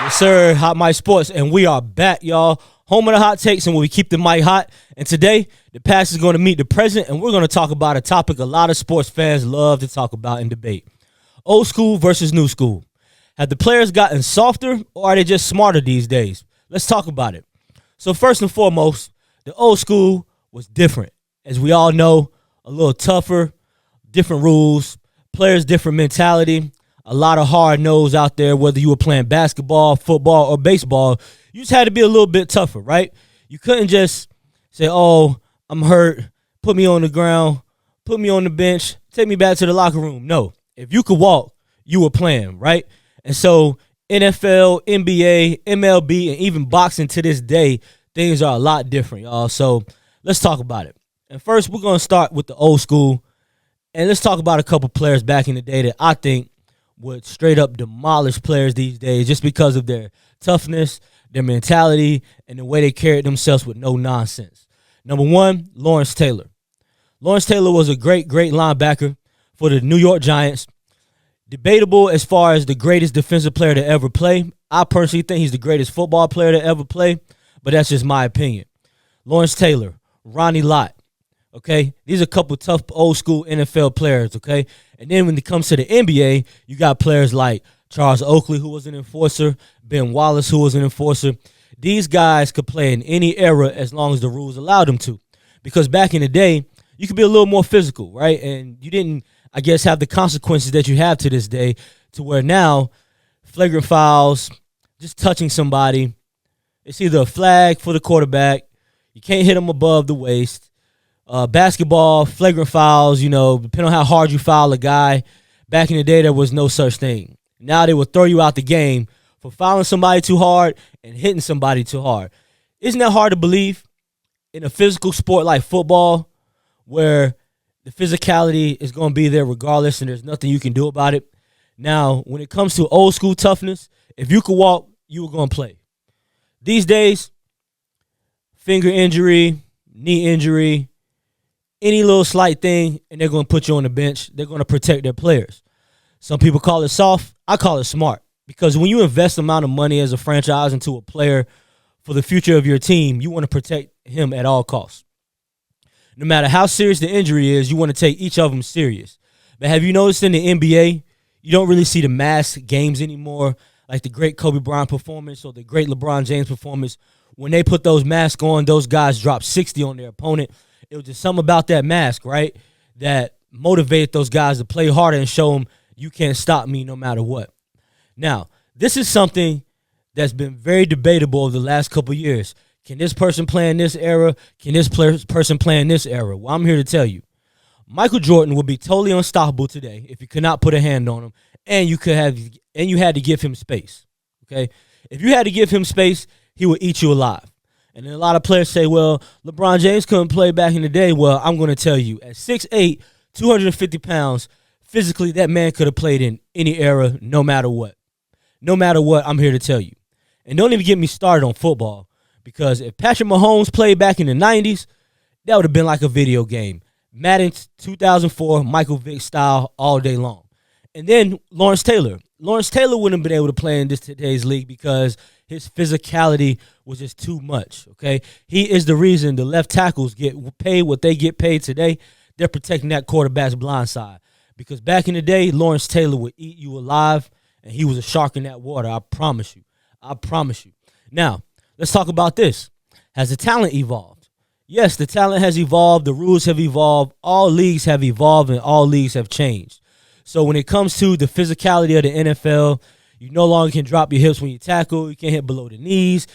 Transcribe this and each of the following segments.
Yes, sir. Hot Mic Sports, and we are back, y'all. Home of the hot takes, and where we keep the mic hot. And today, the past is going to meet the present, and we're going to talk about a topic a lot of sports fans love to talk about and debate: old school versus new school. Have the players gotten softer, or are they just smarter these days? Let's talk about it. So first and foremost, the old school was different. As we all know, a little tougher, different rules, players' different mentality. A lot of hard nose out there, whether you were playing basketball, football, or baseball. You just had to be a little bit tougher, right? You couldn't just say, oh, I'm hurt, put me on the ground, put me on the bench, take me back to the locker room. No. If you could walk, you were playing, right? And so NFL, NBA, MLB, and even boxing to this day, things are a lot different, y'all. So let's talk about it. And first, we're going to start with the old school. And let's talk about a couple players back in the day that I think would straight up demolish players these days just because of their toughness, their mentality, and the way they carried themselves with no nonsense. Number one, Lawrence Taylor. Lawrence Taylor was a great linebacker for the New York Giants. Debatable as far as the greatest defensive player to ever play. I personally think he's the greatest football player to ever play, but that's just my opinion. Lawrence Taylor, Ronnie Lott. Okay, these are a couple tough old school NFL players, okay? And then when it comes to the NBA, you got players like Charles Oakley, who was an enforcer, Ben Wallace, who was an enforcer. These guys could play in any era as long as the rules allowed them to. Because back in the day, you could be a little more physical, right? And you didn't, I guess, have the consequences that you have to this day, to where now flagrant fouls, just touching somebody, it's either a flag for the quarterback, you can't hit them above the waist. Basketball, flagrant fouls, depending on how hard you foul a guy. Back in the day, there was no such thing. Now they will throw you out the game for fouling somebody too hard and hitting somebody too hard. Isn't that hard to believe? In a physical sport like football, where the physicality is going to be there regardless and there's nothing you can do about it. Now, when it comes to old school toughness, if you could walk, you were going to play. These days, finger injury, knee injury, any little slight thing, and they're going to put you on the bench. They're going to protect their players. Some people call it soft. I call it smart. Because when you invest the amount of money as a franchise into a player for the future of your team, you want to protect him at all costs. No matter how serious the injury is, you want to take each of them serious. But have you noticed in the NBA, you don't really see the mass games anymore, like the great Kobe Bryant performance or the great LeBron James performance. When they put those masks on, those guys drop 60 on their opponent. It was just something about that mask, right, that motivated those guys to play harder and show them you can't stop me no matter what. Now, this is something that's been very debatable over the last couple of years. Can this person play in this era? Can this person play in this era? Well, I'm here to tell you. Michael Jordan would be totally unstoppable today if you could not put a hand on him, and you had to give him space. Okay? If you had to give him space, he would eat you alive. And then a lot of players say, well, LeBron James couldn't play back in the day. Well, I'm going to tell you, at 6'8", 250 pounds, physically that man could have played in any era, no matter what. No matter what, I'm here to tell you. And don't even get me started on football, because if Patrick Mahomes played back in the 90s, that would have been like a video game. Madden 2004, Michael Vick style all day long. And then Lawrence Taylor. Lawrence Taylor wouldn't have been able to play in today's league because his physicality was just too much, okay? He is the reason the left tackles get paid what they get paid today. They're protecting that quarterback's blind side. Because back in the day, Lawrence Taylor would eat you alive, and he was a shark in that water, I promise you. I promise you. Now, let's talk about this. Has the talent evolved? Yes, the talent has evolved. The rules have evolved. All leagues have evolved, and all leagues have changed. So when it comes to the physicality of the NFL, you no longer can drop your hips when you tackle. You can't hit below the knees.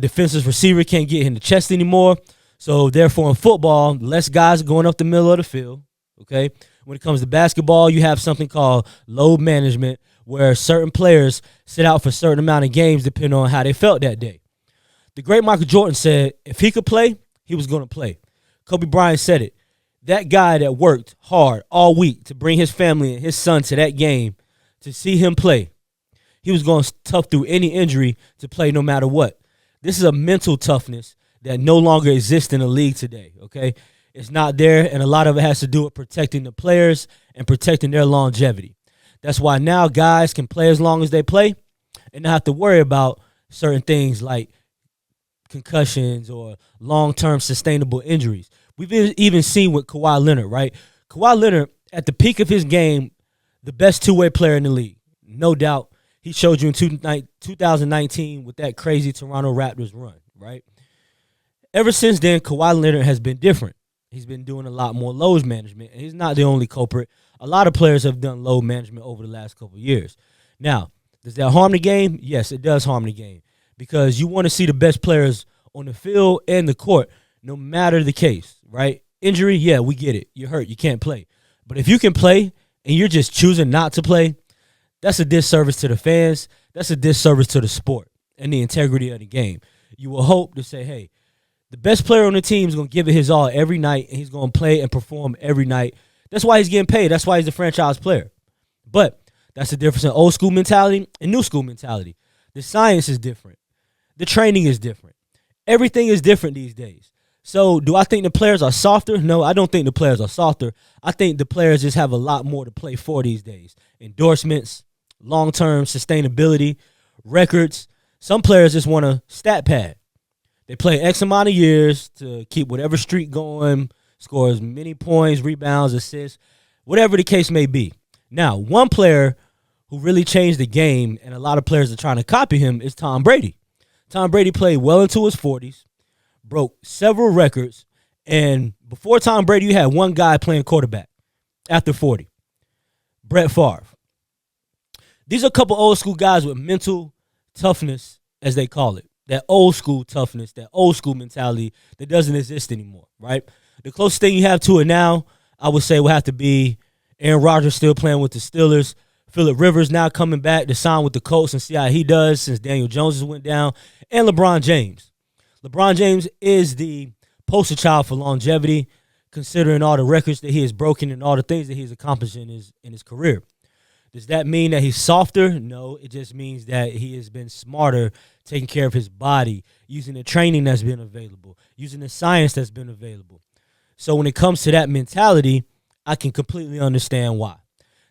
Defensive receiver can't get in the chest anymore. So, therefore, in football, less guys going up the middle of the field, okay? When it comes to basketball, you have something called load management, where certain players sit out for a certain amount of games depending on how they felt that day. The great Michael Jordan said if he could play, he was going to play. Kobe Bryant said it. That guy that worked hard all week to bring his family and his son to that game, to see him play, he was going to tough through any injury to play no matter what. This is a mental toughness that no longer exists in the league today, okay? It's not there, and a lot of it has to do with protecting the players and protecting their longevity. That's why now guys can play as long as they play, and not have to worry about certain things like concussions or long-term sustainable injuries. We've even seen with Kawhi Leonard, right? Kawhi Leonard, at the peak of his game, the best two-way player in the league. No doubt. He showed you in 2019 with that crazy Toronto Raptors run, right? Ever since then, Kawhi Leonard has been different. He's been doing a lot more load management, and he's not the only culprit. A lot of players have done load management over the last couple of years. Now, does that harm the game? Yes, it does harm the game because you want to see the best players on the field and the court, no matter the case, right? Injury, yeah, we get it. You're hurt. You can't play. But if you can play and you're just choosing not to play, that's a disservice to the fans. That's a disservice to the sport and the integrity of the game. You will hope to say, hey, the best player on the team is going to give it his all every night, and he's going to play and perform every night. That's why he's getting paid. That's why he's a franchise player. But that's the difference in old school mentality and new school mentality. The science is different. The training is different. Everything is different these days. So do I think the players are softer? No, I don't think the players are softer. I think the players just have a lot more to play for these days. Endorsements, long-term sustainability, records. Some players just want a stat pad. They play X amount of years to keep whatever streak going, score as many points, rebounds, assists, whatever the case may be. Now, one player who really changed the game, and a lot of players are trying to copy him, is Tom Brady. Tom Brady played well into his 40s, broke several records, and before Tom Brady, you had one guy playing quarterback after 40, Brett Favre. These are a couple old school guys with mental toughness, as they call it. That old school toughness, that old school mentality that doesn't exist anymore, right? The closest thing you have to it now, I would say, will have to be Aaron Rodgers still playing with the Steelers. Phillip Rivers now coming back to sign with the Colts and see how he does since Daniel Jones went down. And LeBron James. LeBron James is the poster child for longevity, considering all the records that he has broken and all the things that he's accomplished in his career. Does that mean that he's softer? No, it just means that he has been smarter, taking care of his body, using the training that's been available, using the science that's been available. So when it comes to that mentality, I can completely understand why.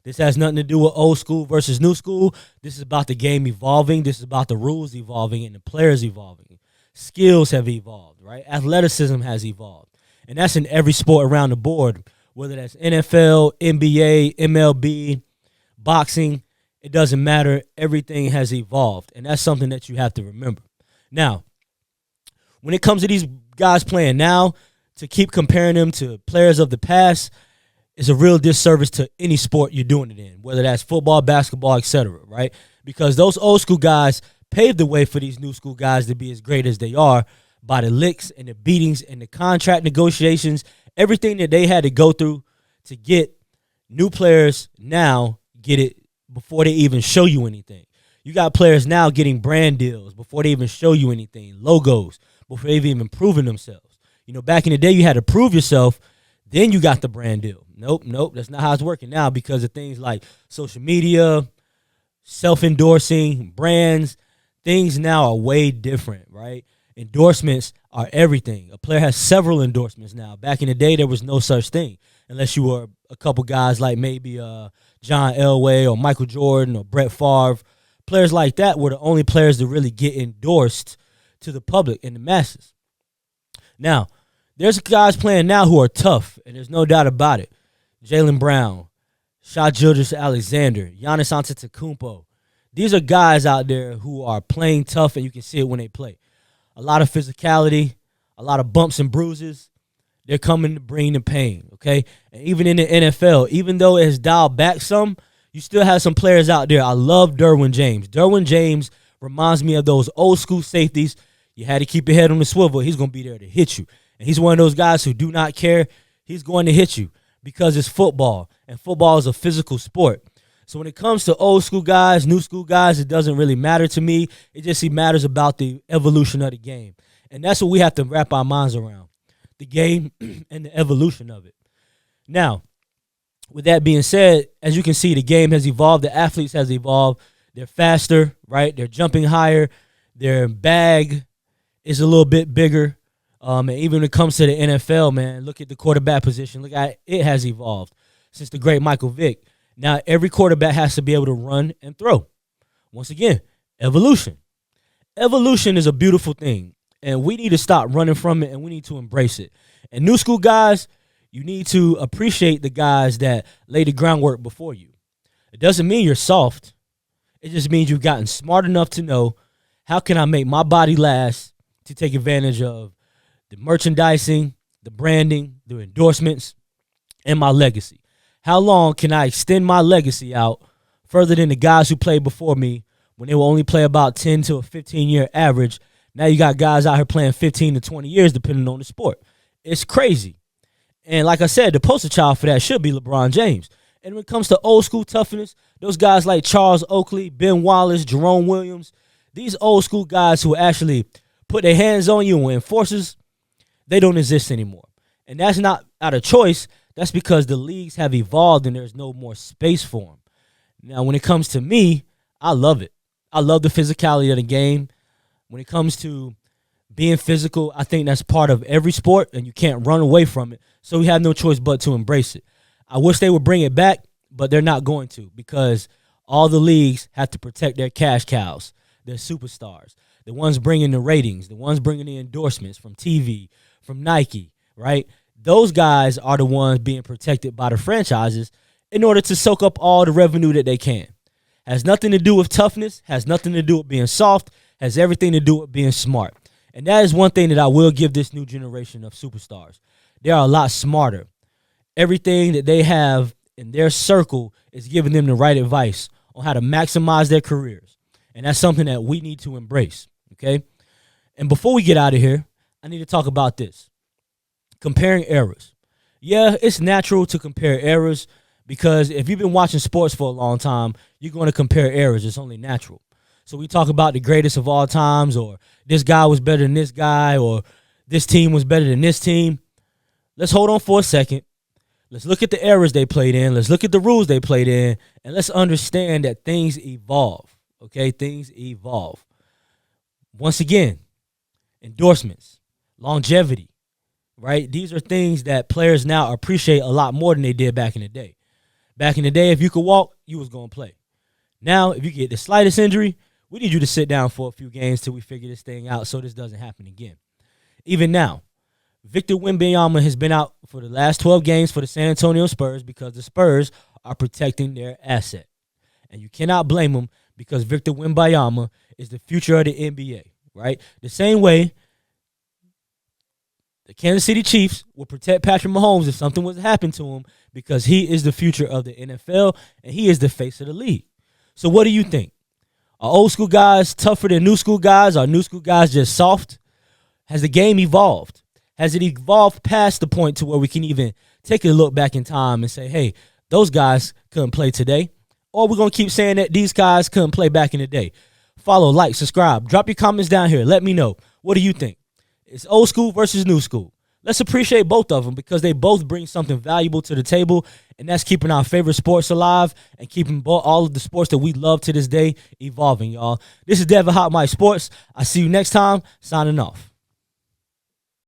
This has nothing to do with old school versus new school. This is about the game evolving. This is about the rules evolving and the players evolving. Skills have evolved, right? Athleticism has evolved. And that's in every sport around the board, whether that's NFL, NBA, MLB, boxing, it doesn't matter. Everything has evolved, and that's something that you have to remember. Now, when it comes to these guys playing now, to keep comparing them to players of the past is a real disservice to any sport you're doing it in, whether that's football, basketball, etc., right? Because those old school guys paved the way for these new school guys to be as great as they are by the licks and the beatings and the contract negotiations, everything that they had to go through to get new players now get it before they even show you anything. You got players now getting brand deals before they even show you anything, logos, before they've even proven themselves. You know, back in the day, you had to prove yourself, then you got the brand deal. Nope, that's not how it's working now because of things like social media, self-endorsing, brands. Things now are way different, right? Endorsements are everything. A player has several endorsements now. Back in the day, there was no such thing unless you were a couple guys like maybe John Elway or Michael Jordan or Brett Favre. Players like that were the only players to really get endorsed to the public and the masses. Now, there's guys playing now who are tough, and there's no doubt about it. Jaylen Brown, Shai Gilgeous-Alexander, Giannis Antetokounmpo. These are guys out there who are playing tough, and you can see it when they play. A lot of physicality, a lot of bumps and bruises. They're coming to bring the pain, okay? And even in the NFL, even though it has dialed back some, you still have some players out there. I love Derwin James. Derwin James reminds me of those old school safeties. You had to keep your head on the swivel. He's going to be there to hit you. And he's one of those guys who do not care. He's going to hit you because it's football, and football is a physical sport. So when it comes to old school guys, new school guys, it doesn't really matter to me. It just matters about the evolution of the game. And that's what we have to wrap our minds around, the game and the evolution of it. Now, with that being said, as you can see, the game has evolved. The athletes has evolved. They're faster, right? They're jumping higher. Their bag is a little bit bigger. And even when it comes to the NFL, man, look at the quarterback position. Look at it has evolved since the great Michael Vick. Now, every quarterback has to be able to run and throw. Once again, Evolution. Evolution is a beautiful thing, and we need to stop running from it, and we need to embrace it. And new school guys, you need to appreciate the guys that lay the groundwork before you. It doesn't mean you're soft. It just means you've gotten smart enough to know, how can I make my body last to take advantage of the merchandising, the branding, the endorsements, and my legacy. How long can I extend my legacy out further than the guys who played before me when they will only play about 10 to a 15-year average? Now you got guys out here playing 15 to 20 years depending on the sport. It's crazy. And like I said, the poster child for that should be LeBron James. And when it comes to old school toughness, those guys like Charles Oakley, Ben Wallace, Jerome Williams, these old school guys who actually put their hands on you and enforcers, they don't exist anymore. And that's not out of choice. That's because the leagues have evolved and there's no more space for them. Now, when it comes to me, I love it. I love the physicality of the game. When it comes to being physical, I think that's part of every sport, and you can't run away from it. So we have no choice but to embrace it. I wish they would bring it back, but they're not going to, because all the leagues have to protect their cash cows, their superstars, the ones bringing the ratings, the ones bringing the endorsements from TV, from Nike, right? Those guys are the ones being protected by the franchises in order to soak up all the revenue that they can. Has nothing to do with toughness, has nothing to do with being soft, has everything to do with being smart. And that is one thing that I will give this new generation of superstars. They are a lot smarter. Everything that they have in their circle is giving them the right advice on how to maximize their careers. And that's something that we need to embrace, okay? And before we get out of here, I need to talk about this. Comparing eras. Yeah, it's natural to compare eras because if you've been watching sports for a long time, you're going to compare eras. It's only natural. So we talk about the greatest of all times, or this guy was better than this guy, or this team was better than this team. Let's hold on for a second. Let's look at the eras they played in. Let's look at the rules they played in, and let's understand that things evolve, okay? Things evolve. Once again, endorsements, longevity, right? These are things that players now appreciate a lot more than they did back in the day. Back in the day, if you could walk, you was going to play. Now, if you get the slightest injury, we need you to sit down for a few games till we figure this thing out so this doesn't happen again. Even now, Victor Wembanyama has been out for the last 12 games for the San Antonio Spurs because the Spurs are protecting their asset. And you cannot blame them because Victor Wembanyama is the future of the NBA, right? The same way the Kansas City Chiefs will protect Patrick Mahomes if something was to happen to him because he is the future of the NFL and he is the face of the league. So what do you think? Are old school guys tougher than new school guys? Are new school guys just soft? Has the game evolved? Has it evolved past the point to where we can even take a look back in time and say, hey, those guys couldn't play today? Or we're going to keep saying that these guys couldn't play back in the day? Follow, like, subscribe. Drop your comments down here. Let me know. What do you think? It's old school versus new school. Let's appreciate both of them because they both bring something valuable to the table, and that's keeping our favorite sports alive and keeping all of the sports that we love to this day evolving, y'all. This is Devin Hot Mike Sports. I see you next time. Signing off.